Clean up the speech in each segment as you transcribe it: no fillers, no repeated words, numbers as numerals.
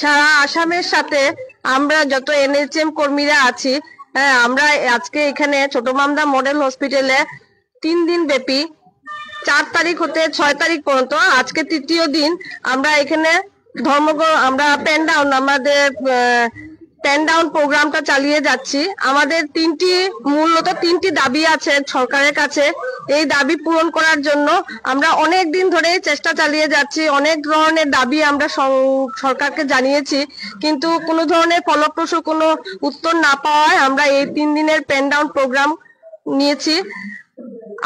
সারা আসামের সাথে আমরা যত এনএইচএম কর্মীরা আছি, হ্যাঁ, আমরা আজকে এখানে ছোট মামদা মডেল হসপিটালে 3 দিন ব্যাপী 4 তারিখ হতে 6 তারিখ পর্যন্ত, আজকে তৃতীয় দিন আমরা এখানে আমরা পেন ডাউন প্রোগ্রামটা চালিয়ে যাচ্ছি। আমাদের মূলত তিনটি দাবি আছে সরকারের কাছে। এই দাবি পূরণ করার জন্য আমরা অনেক দিন ধরে চেষ্টা চালিয়ে যাচ্ছি। অনেক ধরনের দাবি আমরা সরকারকে জানিয়েছি, কিন্তু কোনো ধরনের ফলপ্রসূ কোনো উত্তর না পাওয়ায় আমরা এই 3 দিনের পেন ডাউন প্রোগ্রাম নিয়েছি।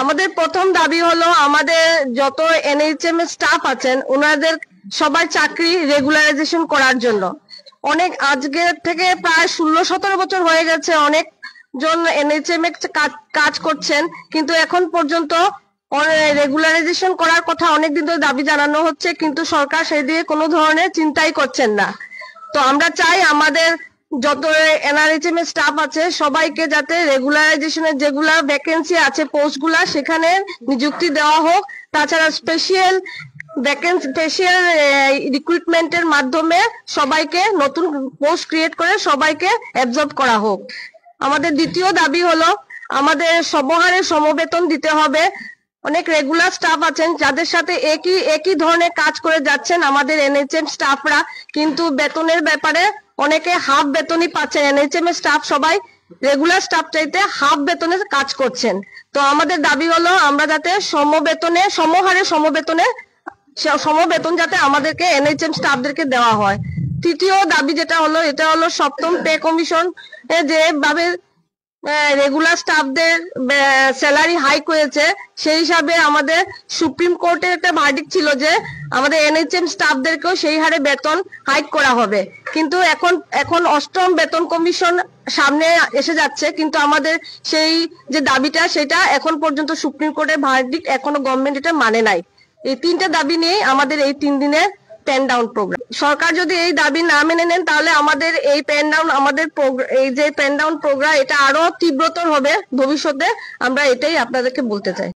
আমাদের প্রথম দাবি হলো আমাদের যত এনএইচএম এর স্টাফ আছেন ওনাদের সবাই চাকরি রেগুলারাইজেশন করার জন্য। আজকে থেকে প্রায় 16-17 বছর হয়ে গেছে অনেক জন এনএইচএম এ কাজ করছেন, কিন্তু এখন পর্যন্ত রেগুলারাইজেশন করার কথা অনেকদিন ধরে দাবি জানানো হচ্ছে, কিন্তু সরকার সেই দিকে কোনো ধরনের চিন্তাই করছেন না। তো আমরা চাই আমাদের যত এনআরএইচএম এর স্টাফ আছে সবাইকে যাতে রেগুলারাইজেশনের যেগুলা ভ্যাকেন্সি আছে পোস্টগুলা সেখানে নিযুক্তি দেওয়া হোক। তাছাড়া স্পেশাল রিক্রুটমেন্টের মাধ্যমে সবাইকে নতুন পোস্ট ক্রিয়েট করে সবাইকে অ্যাবজর্ব করা হোক। আমাদের দ্বিতীয় দাবি হলো আমাদের সর্বহারে সমবেতন দিতে হবে। অনেক রেগুলার স্টাফ আছেন যাদের সাথে একই ধরনের কাজ করে যাচ্ছেন আমাদের এনএইচএম স্টাফরা, কিন্তু বেতনের ব্যাপারে অনেকে হাফ বেতনই পাচ্ছেন। এনএইচএম এর স্টাফ সবাই রেগুলার স্টাফ চাইতে হাফ বেতনে কাজ করছেন। তো আমাদের দাবি হলো আমরা যাতে সমহারে সমবেতন যাতে আমাদেরকে এনএইচএম স্টাফদেরকে দেওয়া হয়। তৃতীয় দাবি যেটা হলো এটা হলো সপ্তম পে কমিশন যেভাবে রেগুলার স্টাফদের স্যালারি হাইক হয়েছে, সেই হিসাবে আমাদের সুপ্রিম কোর্টের একটা ভার্ডিক্ট ছিল যে আমাদের এনএইচএম স্টাফদেরকেও সেই হারে বেতন হাইক করা হবে। কিন্তু এখন অষ্টম বেতন কমিশন সামনে এসে যাচ্ছে, কিন্তু আমাদের সেই যে দাবিটা সেটা এখন পর্যন্ত সুপ্রিম কোর্টের ভার্ডিক্ট এখনো গভর্নমেন্ট এটা মানে নাই। এই 3টে দাবি নিয়ে আমাদের এই 3 দিনের পেন ডাউন প্রোগ্রাম। সরকার যদি এই দাবি না মেনে নেন তাহলে আমাদের এই এই যে পেন ডাউন প্রোগ্রাম এটা আরো তীব্রতর হবে ভবিষ্যতে। আমরা এটাই আপনাদেরকে বলতে চাই।